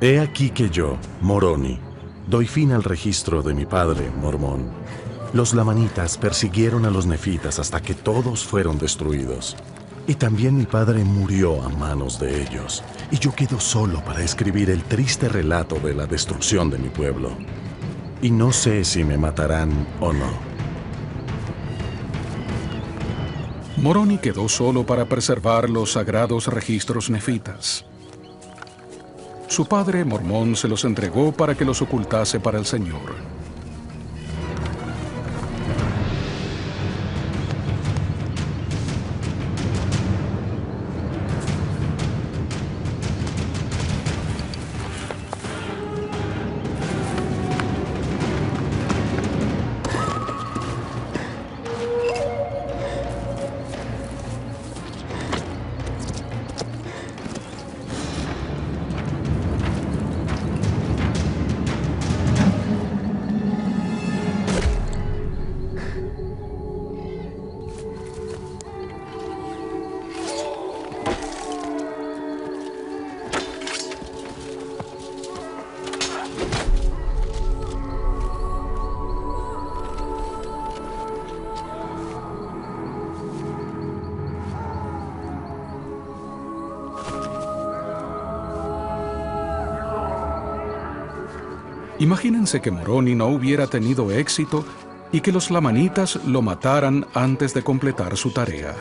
He aquí que yo, Moroni, doy fin al registro de mi padre, Mormón. Los lamanitas persiguieron a los nefitas hasta que todos fueron destruidos. Y también mi padre murió a manos de ellos, y yo quedo solo para escribir el triste relato de la destrucción de mi pueblo. Y no sé si me matarán o no. Moroni quedó solo para preservar los sagrados registros nefitas. Su padre, Mormón, se los entregó para que los ocultase para el Señor. Imagínense que Moroni no hubiera tenido éxito y que los lamanitas lo mataran antes de completar su tarea.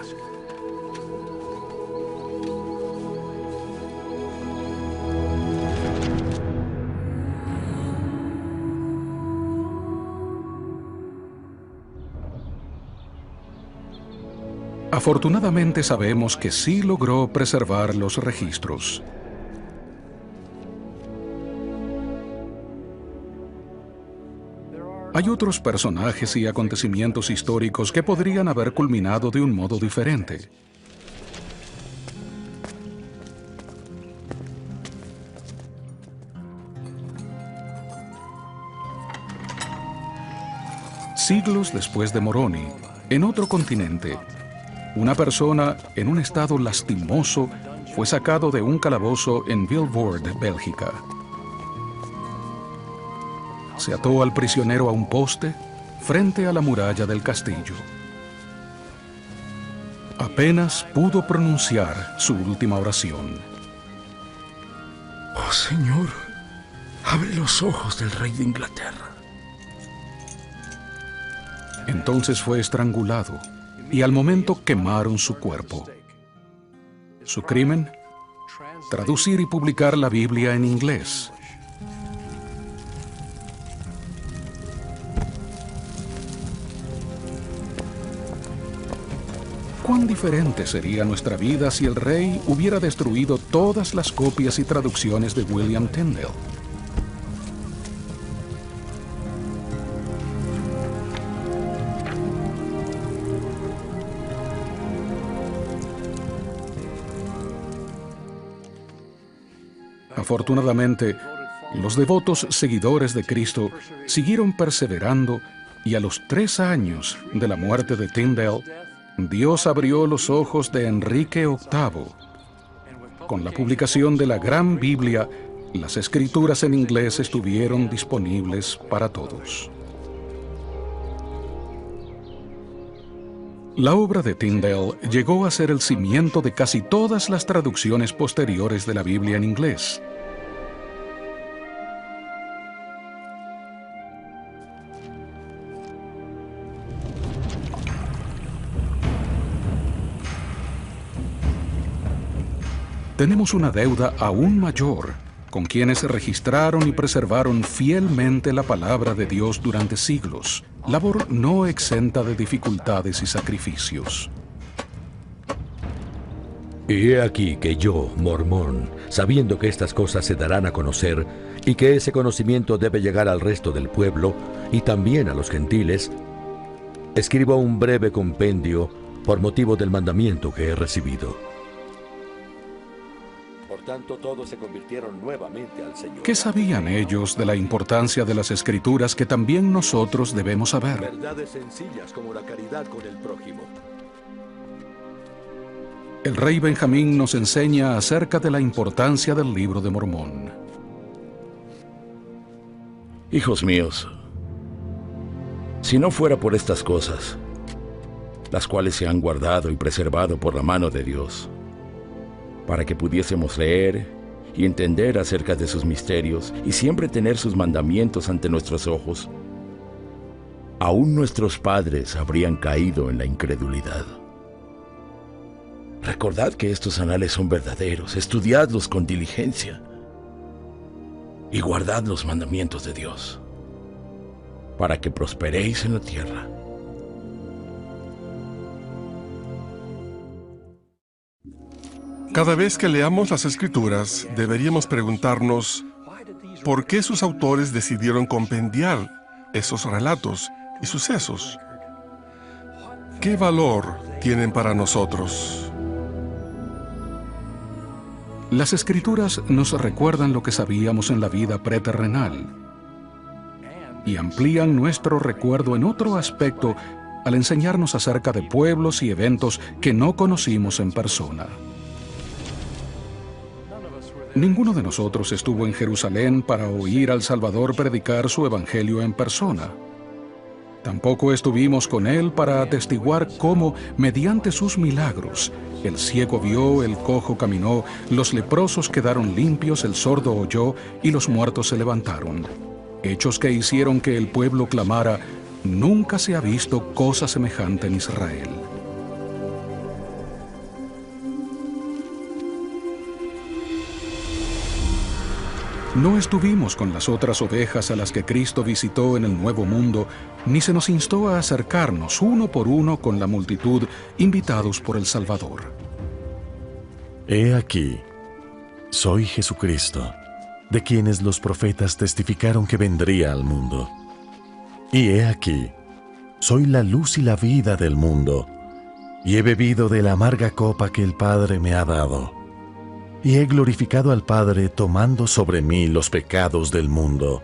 Afortunadamente sabemos que sí logró preservar los registros. Hay otros personajes y acontecimientos históricos que podrían haber culminado de un modo diferente. Siglos después de Moroni, en otro continente, una persona en un estado lastimoso fue sacado de un calabozo en Vilvoorde, Bélgica. Se ató al prisionero a un poste frente a la muralla del castillo. Apenas pudo pronunciar su última oración. Oh Señor, abre los ojos del rey de Inglaterra. Entonces fue estrangulado y al momento quemaron su cuerpo. Su crimen: traducir y publicar la Biblia en inglés. ¿Cuán diferente sería nuestra vida si el rey hubiera destruido todas las copias y traducciones de William Tyndale? Afortunadamente, los devotos seguidores de Cristo siguieron perseverando y a los 3 años de la muerte de Tyndale, Dios abrió los ojos de Enrique VIII. Con la publicación de la Gran Biblia, las escrituras en inglés estuvieron disponibles para todos. La obra de Tyndale llegó a ser el cimiento de casi todas las traducciones posteriores de la Biblia en inglés. Tenemos una deuda aún mayor con quienes registraron y preservaron fielmente la palabra de Dios durante siglos, labor no exenta de dificultades y sacrificios. Y he aquí que yo, Mormón, sabiendo que estas cosas se darán a conocer y que ese conocimiento debe llegar al resto del pueblo y también a los gentiles, escribo un breve compendio por motivo del mandamiento que he recibido. Tanto todos se convirtieron nuevamente al Señor. ¿Qué sabían ellos de la importancia de las Escrituras que también nosotros debemos saber? Verdades sencillas como la caridad con el prójimo. El rey Benjamín nos enseña acerca de la importancia del Libro de Mormón. Hijos míos, si no fuera por estas cosas, las cuales se han guardado y preservado por la mano de Dios, para que pudiésemos leer y entender acerca de sus misterios y siempre tener sus mandamientos ante nuestros ojos, aún nuestros padres habrían caído en la incredulidad. Recordad que estos anales son verdaderos, estudiadlos con diligencia y guardad los mandamientos de Dios, para que prosperéis en la tierra. Cada vez que leamos las Escrituras, deberíamos preguntarnos por qué sus autores decidieron compendiar esos relatos y sucesos. ¿Qué valor tienen para nosotros? Las Escrituras nos recuerdan lo que sabíamos en la vida preterrenal y amplían nuestro recuerdo en otro aspecto al enseñarnos acerca de pueblos y eventos que no conocimos en persona. Ninguno de nosotros estuvo en Jerusalén para oír al Salvador predicar su evangelio en persona. Tampoco estuvimos con él para atestiguar cómo, mediante sus milagros, el ciego vio, el cojo caminó, los leprosos quedaron limpios, el sordo oyó y los muertos se levantaron. Hechos que hicieron que el pueblo clamara: nunca se ha visto cosa semejante en Israel. No estuvimos con las otras ovejas a las que Cristo visitó en el Nuevo Mundo, ni se nos instó a acercarnos uno por uno con la multitud, invitados por el Salvador. He aquí, soy Jesucristo, de quienes los profetas testificaron que vendría al mundo. Y he aquí, soy la luz y la vida del mundo, y he bebido de la amarga copa que el Padre me ha dado. Y he glorificado al Padre tomando sobre mí los pecados del mundo,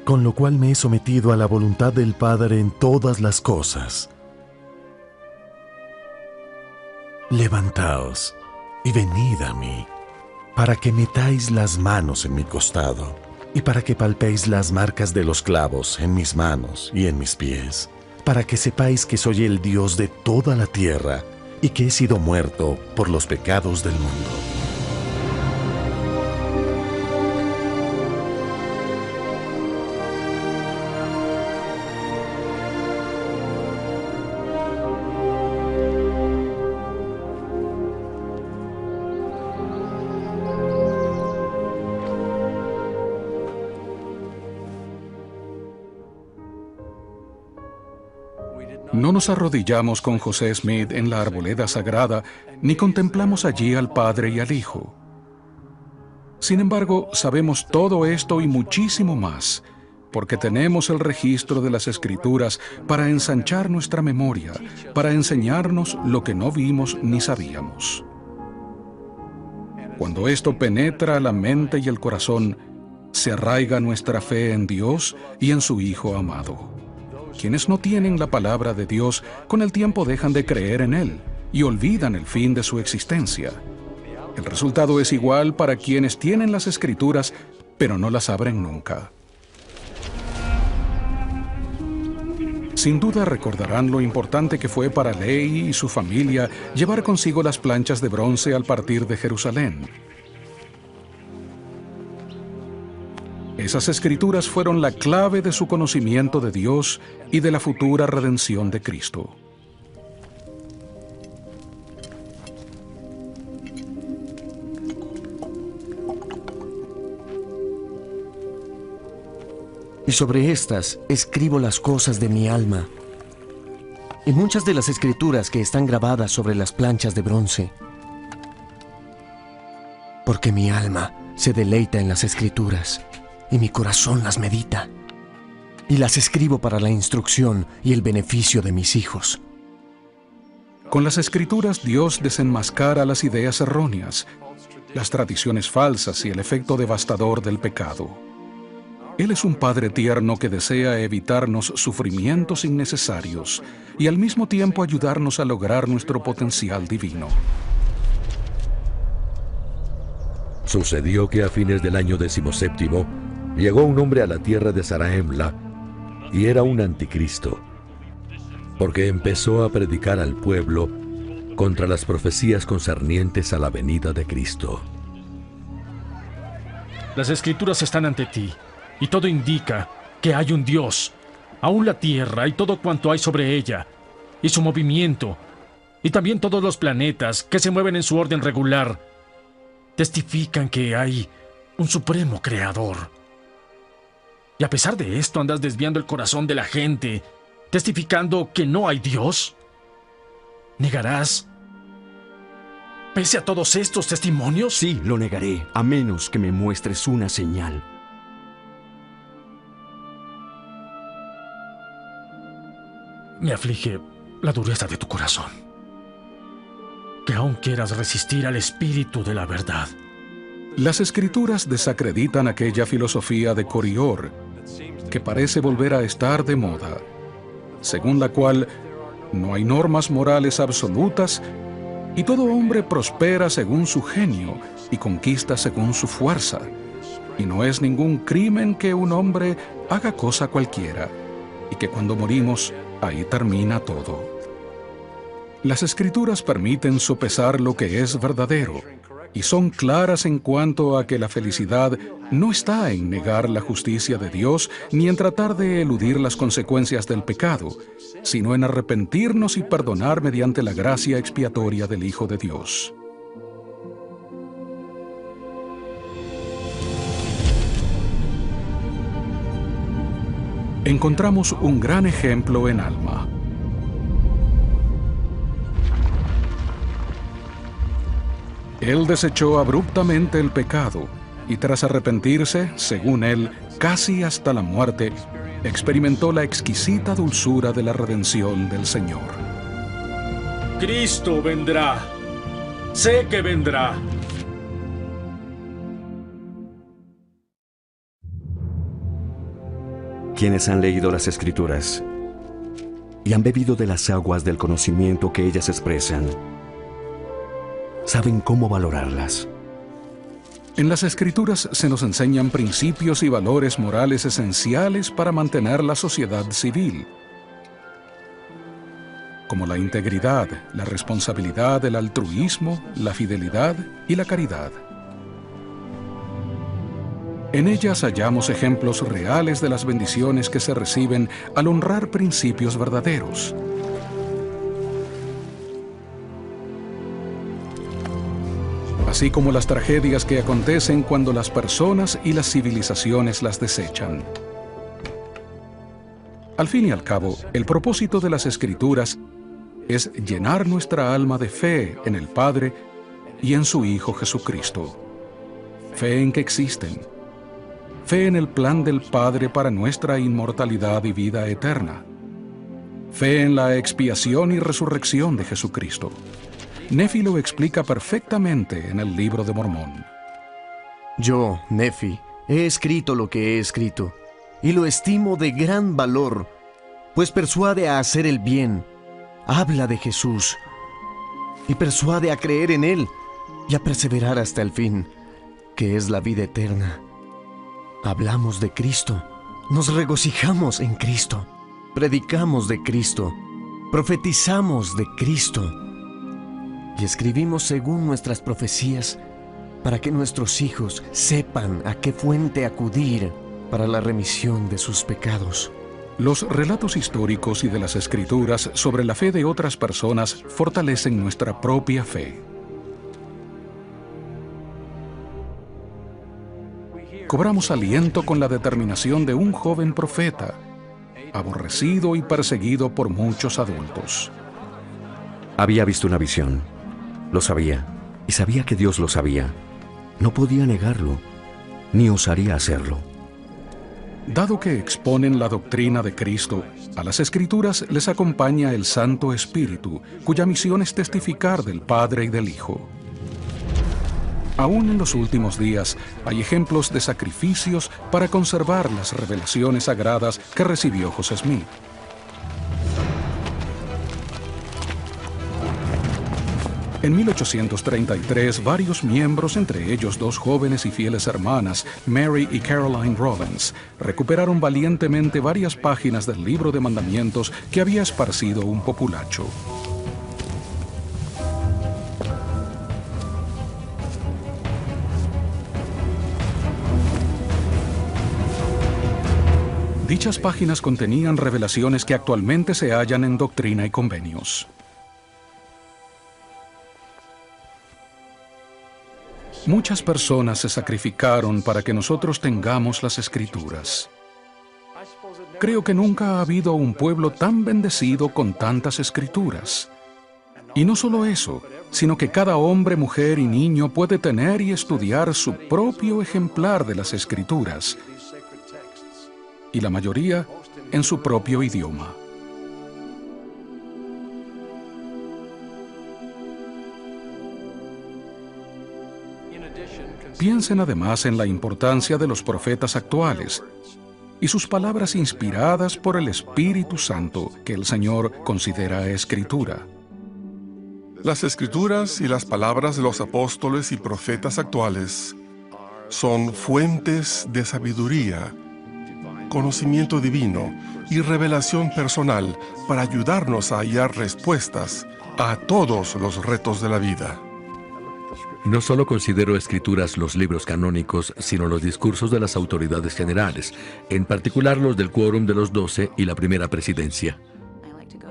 con lo cual me he sometido a la voluntad del Padre en todas las cosas. Levantaos y venid a mí, para que metáis las manos en mi costado, y para que palpéis las marcas de los clavos en mis manos y en mis pies, para que sepáis que soy el Dios de toda la tierra, y que he sido muerto por los pecados del mundo. No nos arrodillamos con José Smith en la arboleda sagrada, ni contemplamos allí al Padre y al Hijo. Sin embargo, sabemos todo esto y muchísimo más, porque tenemos el registro de las Escrituras para ensanchar nuestra memoria, para enseñarnos lo que no vimos ni sabíamos. Cuando esto penetra la mente y el corazón, se arraiga nuestra fe en Dios y en su Hijo amado. Quienes no tienen la palabra de Dios, con el tiempo dejan de creer en Él y olvidan el fin de su existencia. El resultado es igual para quienes tienen las Escrituras, pero no las abren nunca. Sin duda recordarán lo importante que fue para Lehi y su familia llevar consigo las planchas de bronce al partir de Jerusalén. Esas escrituras fueron la clave de su conocimiento de Dios y de la futura redención de Cristo. Y sobre estas escribo las cosas de mi alma. Y muchas de las escrituras que están grabadas sobre las planchas de bronce. Porque mi alma se deleita en las escrituras, y mi corazón las medita. Y las escribo para la instrucción y el beneficio de mis hijos. Con las Escrituras Dios desenmascara las ideas erróneas, las tradiciones falsas y el efecto devastador del pecado. Él es un Padre tierno que desea evitarnos sufrimientos innecesarios y al mismo tiempo ayudarnos a lograr nuestro potencial divino. Sucedió que a fines del año 17, Llegó un hombre a la tierra de Zarahemla y era un anticristo, porque empezó a predicar al pueblo contra las profecías concernientes a la venida de Cristo. Las escrituras están ante ti, y todo indica que hay un Dios. Aún la tierra y todo cuanto hay sobre ella, y su movimiento, y también todos los planetas que se mueven en su orden regular, testifican que hay un supremo creador. Y a pesar de esto andas desviando el corazón de la gente, testificando que no hay Dios. ¿Negarás, pese a todos estos testimonios? Sí, lo negaré, a menos que me muestres una señal. Me aflige la dureza de tu corazón, que aún quieras resistir al espíritu de la verdad. Las escrituras desacreditan aquella filosofía de Corior, que parece volver a estar de moda, según la cual no hay normas morales absolutas y todo hombre prospera según su genio y conquista según su fuerza, y no es ningún crimen que un hombre haga cosa cualquiera, y que cuando morimos, ahí termina todo. Las escrituras permiten sopesar lo que es verdadero, y son claras en cuanto a que la felicidad no está en negar la justicia de Dios ni en tratar de eludir las consecuencias del pecado, sino en arrepentirnos y perdonar mediante la gracia expiatoria del Hijo de Dios. Encontramos un gran ejemplo en Alma. Él desechó abruptamente el pecado y tras arrepentirse, según él, casi hasta la muerte, experimentó la exquisita dulzura de la redención del Señor. Cristo vendrá. Sé que vendrá. Quienes han leído las Escrituras y han bebido de las aguas del conocimiento que ellas expresan, saben cómo valorarlas. En las Escrituras se nos enseñan principios y valores morales esenciales para mantener la sociedad civil, como la integridad, la responsabilidad, el altruismo, la fidelidad y la caridad. En ellas hallamos ejemplos reales de las bendiciones que se reciben al honrar principios verdaderos. Así como las tragedias que acontecen cuando las personas y las civilizaciones las desechan. Al fin y al cabo, el propósito de las Escrituras es llenar nuestra alma de fe en el Padre y en su Hijo Jesucristo. Fe en que existen. Fe en el plan del Padre para nuestra inmortalidad y vida eterna. Fe en la expiación y resurrección de Jesucristo. Nefi lo explica perfectamente en el Libro de Mormón. Yo, Nefi, he escrito lo que he escrito, y lo estimo de gran valor, pues persuade a hacer el bien, habla de Jesús, y persuade a creer en Él, y a perseverar hasta el fin, que es la vida eterna. Hablamos de Cristo, nos regocijamos en Cristo, predicamos de Cristo, profetizamos de Cristo, y escribimos según nuestras profecías, para que nuestros hijos sepan a qué fuente acudir para la remisión de sus pecados. Los relatos históricos y de las Escrituras sobre la fe de otras personas fortalecen nuestra propia fe. Cobramos aliento con la determinación de un joven profeta, aborrecido y perseguido por muchos adultos. Había visto una visión. Lo sabía, y sabía que Dios lo sabía. No podía negarlo, ni osaría hacerlo. Dado que exponen la doctrina de Cristo, a las Escrituras les acompaña el Santo Espíritu, cuya misión es testificar del Padre y del Hijo. Aún en los últimos días hay ejemplos de sacrificios para conservar las revelaciones sagradas que recibió José Smith. En 1833, varios miembros, entre ellos dos jóvenes y fieles hermanas, Mary y Caroline Robbins, recuperaron valientemente varias páginas del libro de mandamientos que había esparcido un populacho. Dichas páginas contenían revelaciones que actualmente se hallan en Doctrina y Convenios. Muchas personas se sacrificaron para que nosotros tengamos las Escrituras. Creo que nunca ha habido un pueblo tan bendecido con tantas Escrituras. Y no solo eso, sino que cada hombre, mujer y niño puede tener y estudiar su propio ejemplar de las Escrituras, y la mayoría en su propio idioma. Piensen además en la importancia de los profetas actuales y sus palabras inspiradas por el Espíritu Santo que el Señor considera Escritura. Las Escrituras y las palabras de los apóstoles y profetas actuales son fuentes de sabiduría, conocimiento divino y revelación personal para ayudarnos a hallar respuestas a todos los retos de la vida. No solo considero escrituras los libros canónicos, sino los discursos de las autoridades generales, en particular los del Quórum de los 12 y la Primera Presidencia.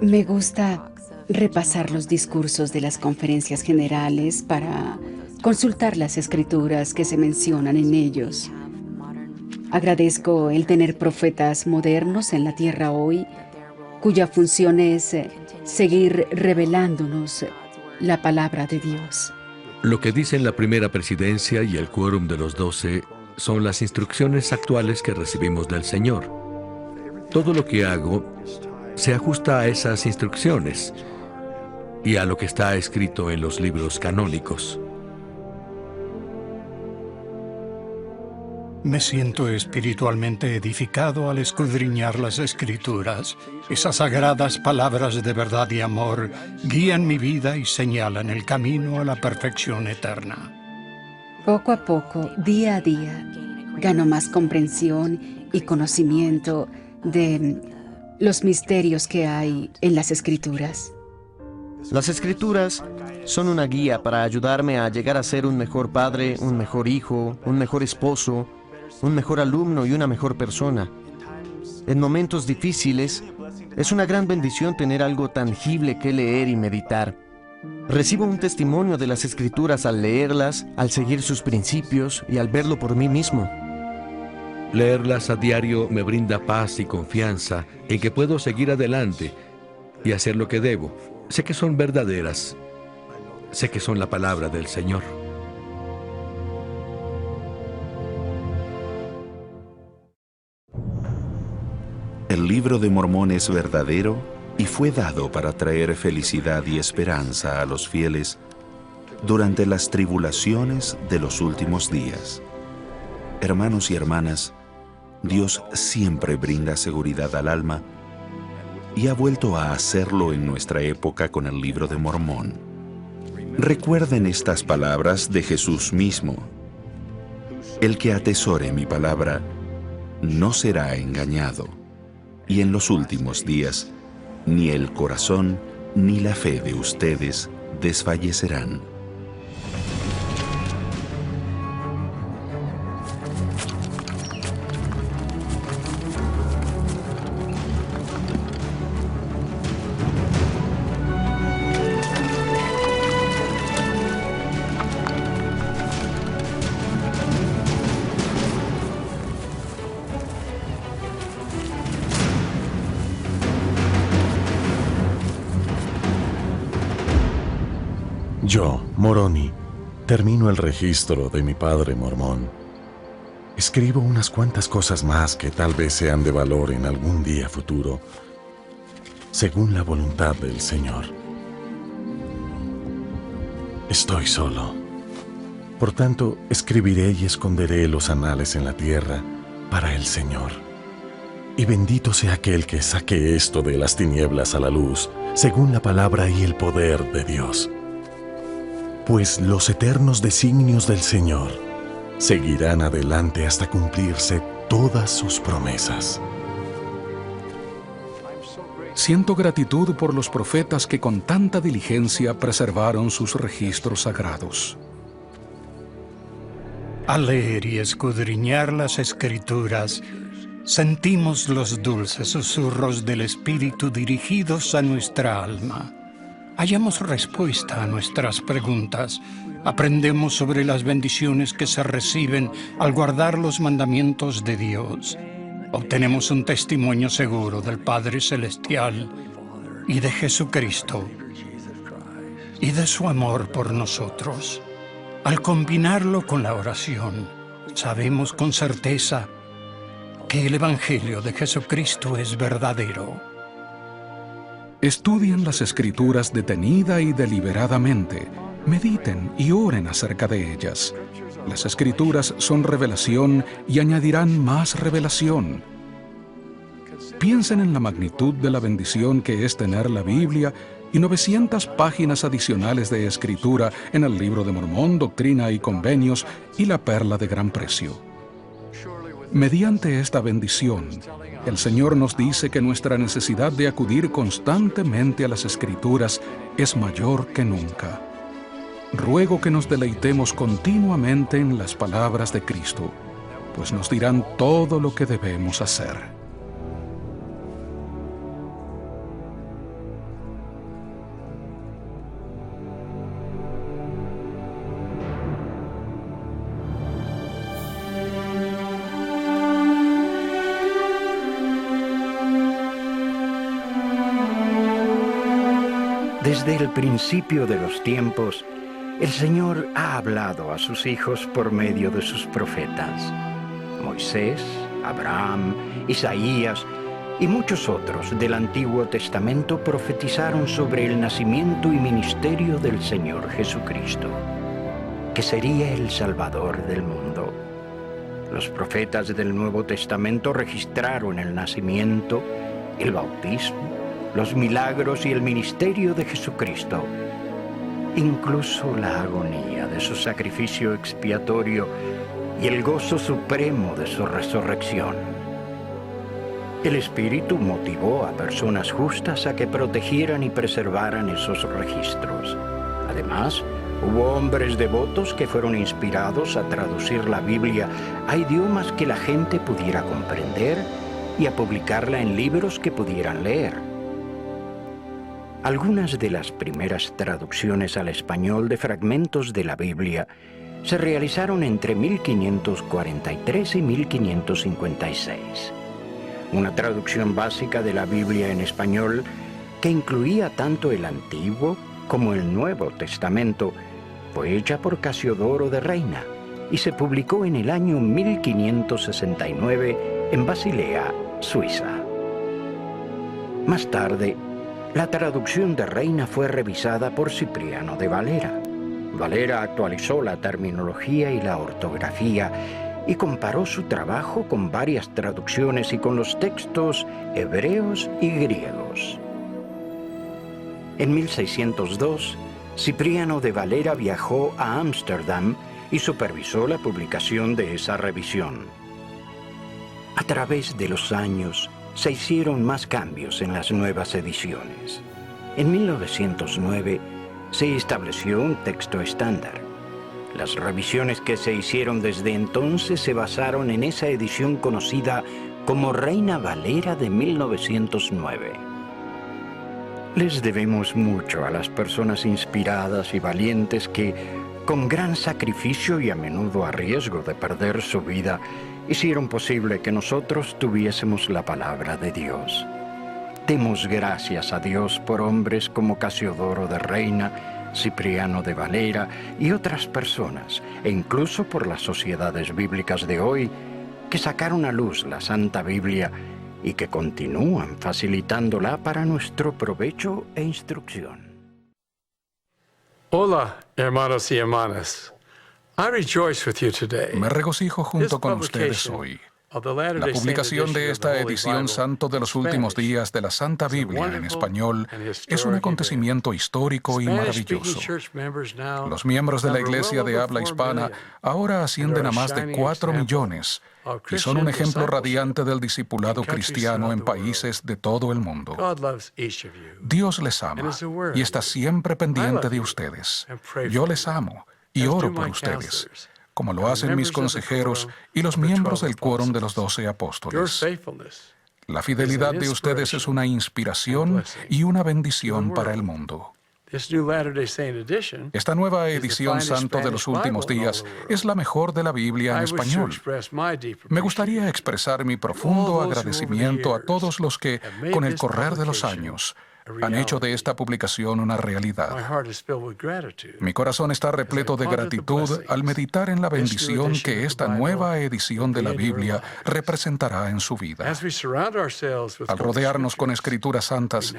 Me gusta repasar los discursos de las conferencias generales para consultar las escrituras que se mencionan en ellos. Agradezco el tener profetas modernos en la tierra hoy, cuya función es seguir revelándonos la palabra de Dios. Lo que dicen la Primera Presidencia y el Quórum de los 12 son las instrucciones actuales que recibimos del Señor. Todo lo que hago se ajusta a esas instrucciones y a lo que está escrito en los libros canónicos. Me siento espiritualmente edificado al escudriñar las Escrituras. Esas sagradas palabras de verdad y amor guían mi vida y señalan el camino a la perfección eterna. Poco a poco, día a día, gano más comprensión y conocimiento de los misterios que hay en las Escrituras. Las Escrituras son una guía para ayudarme a llegar a ser un mejor padre, un mejor hijo, un mejor esposo, un mejor alumno y una mejor persona. En momentos difíciles, es una gran bendición tener algo tangible que leer y meditar. Recibo un testimonio de las Escrituras al leerlas, al seguir sus principios y al verlo por mí mismo. Leerlas a diario me brinda paz y confianza en que puedo seguir adelante y hacer lo que debo. Sé que son verdaderas. Sé que son la palabra del Señor. El libro de Mormón es verdadero y fue dado para traer felicidad y esperanza a los fieles durante las tribulaciones de los últimos días. Hermanos y hermanas, Dios siempre brinda seguridad al alma y ha vuelto a hacerlo en nuestra época con el libro de Mormón. Recuerden estas palabras de Jesús mismo. El que atesore mi palabra no será engañado. Y en los últimos días, ni el corazón ni la fe de ustedes desfallecerán. Yo, Moroni, termino el registro de mi padre mormón. Escribo unas cuantas cosas más que tal vez sean de valor en algún día futuro, según la voluntad del Señor. Estoy solo. Por tanto, escribiré y esconderé los anales en la tierra para el Señor. Y bendito sea aquel que saque esto de las tinieblas a la luz, según la palabra y el poder de Dios. pues los eternos designios del Señor seguirán adelante hasta cumplirse todas sus promesas. Siento gratitud por los profetas que con tanta diligencia preservaron sus registros sagrados. Al leer y escudriñar las Escrituras, sentimos los dulces susurros del Espíritu dirigidos a nuestra alma. Hallamos respuesta a nuestras preguntas. Aprendemos sobre las bendiciones que se reciben al guardar los mandamientos de Dios. Obtenemos un testimonio seguro del Padre Celestial y de Jesucristo y de su amor por nosotros. Al combinarlo con la oración, sabemos con certeza que el Evangelio de Jesucristo es verdadero. Estudien las Escrituras detenida y deliberadamente. Mediten y oren acerca de ellas. Las Escrituras son revelación y añadirán más revelación. Piensen en la magnitud de la bendición que es tener la Biblia y 900 páginas adicionales de escritura en el Libro de Mormón, Doctrina y Convenios y la Perla de Gran Precio. Mediante esta bendición, el Señor nos dice que nuestra necesidad de acudir constantemente a las Escrituras es mayor que nunca. Ruego que nos deleitemos continuamente en las palabras de Cristo, pues nos dirán todo lo que debemos hacer. Desde el principio de los tiempos, el Señor ha hablado a sus hijos por medio de sus profetas. Moisés, Abraham, Isaías y muchos otros del Antiguo Testamento profetizaron sobre el nacimiento y ministerio del Señor Jesucristo, que sería el Salvador del mundo. Los profetas del Nuevo Testamento registraron el nacimiento, el bautismo, los milagros y el ministerio de Jesucristo, incluso la agonía de su sacrificio expiatorio y el gozo supremo de su resurrección. El Espíritu motivó a personas justas a que protegieran y preservaran esos registros. Además, hubo hombres devotos que fueron inspirados a traducir la Biblia a idiomas que la gente pudiera comprender y a publicarla en libros que pudieran leer. Algunas de las primeras traducciones al español de fragmentos de la Biblia se realizaron entre 1543 y 1556. Una traducción básica de la Biblia en español que incluía tanto el Antiguo como el Nuevo Testamento fue hecha por Casiodoro de Reina y se publicó en el año 1569 en Basilea, Suiza. Más tarde, la traducción de Reina fue revisada por Cipriano de Valera. Valera actualizó la terminología y la ortografía y comparó su trabajo con varias traducciones y con los textos hebreos y griegos. En 1602, Cipriano de Valera viajó a Ámsterdam y supervisó la publicación de esa revisión. A través de los años, se hicieron más cambios en las nuevas ediciones. En 1909 se estableció un texto estándar. Las revisiones que se hicieron desde entonces se basaron en esa edición conocida como Reina Valera de 1909. Les debemos mucho a las personas inspiradas y valientes que, con gran sacrificio y a menudo a riesgo de perder su vida, hicieron posible que nosotros tuviésemos la palabra de Dios. Demos gracias a Dios por hombres como Casiodoro de Reina, Cipriano de Valera y otras personas, e incluso por las sociedades bíblicas de hoy, que sacaron a luz la Santa Biblia y que continúan facilitándola para nuestro provecho e instrucción. Hola, hermanos y hermanas. I rejoice with you today. Me regocijo junto con ustedes hoy. La publicación de esta edición santo de los últimos días de la Santa Biblia en español es un acontecimiento histórico y maravilloso. Los miembros de la Iglesia de habla hispana ahora ascienden a más de 4 millones y son un ejemplo radiante del discipulado cristiano en países de todo el mundo. Dios les ama y está siempre pendiente de ustedes. Yo les amo y oro por ustedes, como lo hacen mis consejeros y los miembros del quórum de los 12 apóstoles. La fidelidad de ustedes es una inspiración y una bendición para el mundo. Esta nueva edición santo de los últimos días es la mejor de la Biblia en español. Me gustaría expresar mi profundo agradecimiento a todos los que, con el correr de los años, han hecho de esta publicación una realidad. Mi corazón está repleto de gratitud al meditar en la bendición que esta nueva edición de la Biblia representará en su vida. Al rodearnos con escrituras santas,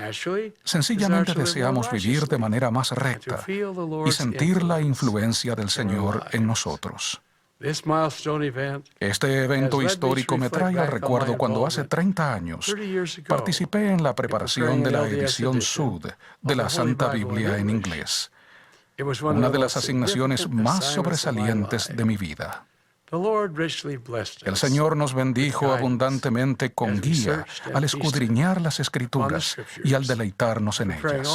sencillamente deseamos vivir de manera más recta y sentir la influencia del Señor en nosotros. Este evento histórico me trae al recuerdo cuando hace 30 años participé en la preparación de la edición Sud de la Santa Biblia en inglés, una de las asignaciones más sobresalientes de mi vida. El Señor nos bendijo abundantemente con guía al escudriñar las Escrituras y al deleitarnos en ellas.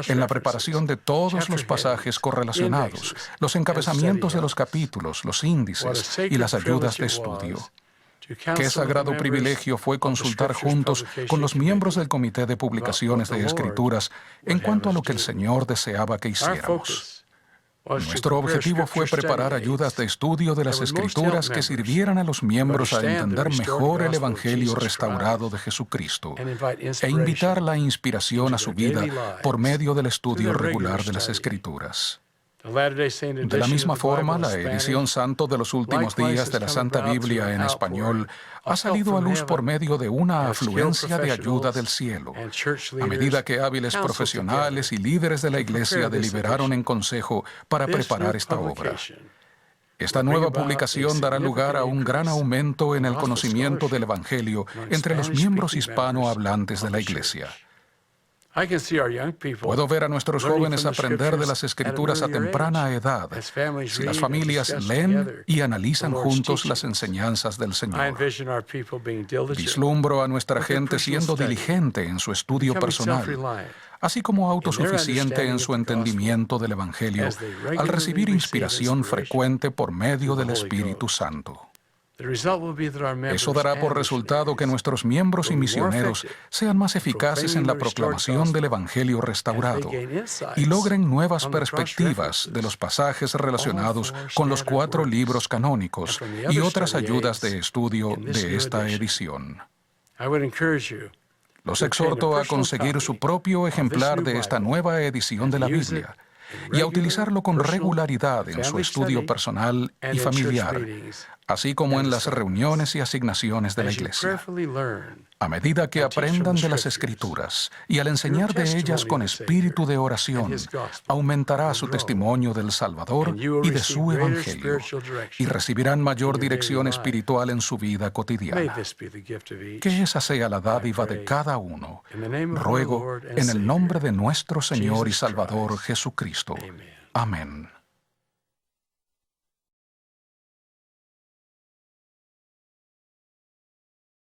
En la preparación de todos los pasajes correlacionados, los encabezamientos de los capítulos, los índices y las ayudas de estudio. Qué sagrado privilegio fue consultar juntos con los miembros del Comité de Publicaciones de Escrituras en cuanto a lo que el Señor deseaba que hiciéramos. Nuestro objetivo fue preparar ayudas de estudio de las Escrituras que sirvieran a los miembros a entender mejor el Evangelio restaurado de Jesucristo e invitar la inspiración a su vida por medio del estudio regular de las Escrituras. De la misma forma, la edición santo de los últimos días de la Santa Biblia en español ha salido a luz por medio de una afluencia de ayuda del cielo, a medida que hábiles profesionales y líderes de la Iglesia deliberaron en consejo para preparar esta obra. Esta nueva publicación dará lugar a un gran aumento en el conocimiento del Evangelio entre los miembros hispanohablantes de la Iglesia. Puedo ver a nuestros jóvenes aprender de las Escrituras a temprana edad, si las familias leen y analizan juntos las enseñanzas del Señor. Vislumbro a nuestra gente siendo diligente en su estudio personal, así como autosuficiente en su entendimiento del Evangelio, al recibir inspiración frecuente por medio del Espíritu Santo. Eso dará por resultado que nuestros miembros y misioneros sean más eficaces en la proclamación del Evangelio restaurado y logren nuevas perspectivas de los pasajes relacionados con los 4 libros canónicos y otras ayudas de estudio de esta edición. Los exhorto a conseguir su propio ejemplar de esta nueva edición de la Biblia y a utilizarlo con regularidad en su estudio personal y familiar, así como en las reuniones y asignaciones de la Iglesia. A medida que aprendan de las Escrituras y al enseñar de ellas con espíritu de oración, aumentará su testimonio del Salvador y de su Evangelio, y recibirán mayor dirección espiritual en su vida cotidiana. Que esa sea la dádiva de cada uno. Ruego en el nombre de nuestro Señor y Salvador Jesucristo. Amén.